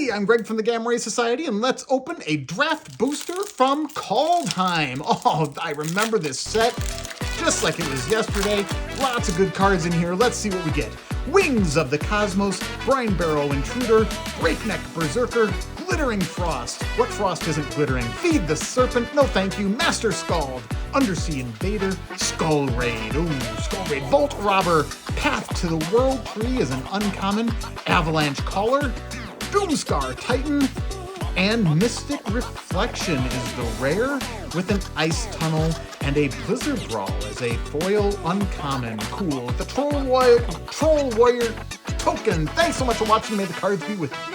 Hey, I'm Greg from the Gamma Ray Society, and let's open a draft booster from Kaldheim. Oh, I remember this set just like it was yesterday. Lots of good cards in here. Let's see what we get. Wings of the Cosmos, Brine Barrow Intruder, Breakneck Berserker, Glittering Frost. What frost isn't glittering? Feed the Serpent, no thank you. Master Scald, Undersea Invader, Skull Raid. Ooh, Skull Raid. Vault Robber, Path to the World Tree is an uncommon. Avalanche Caller, Doomscar Titan, and Mystic Reflection is the rare, with an Ice Tunnel and a Blizzard Brawl as a foil uncommon. Cool. The Troll Warrior token. Thanks so much for watching. May the cards be with you.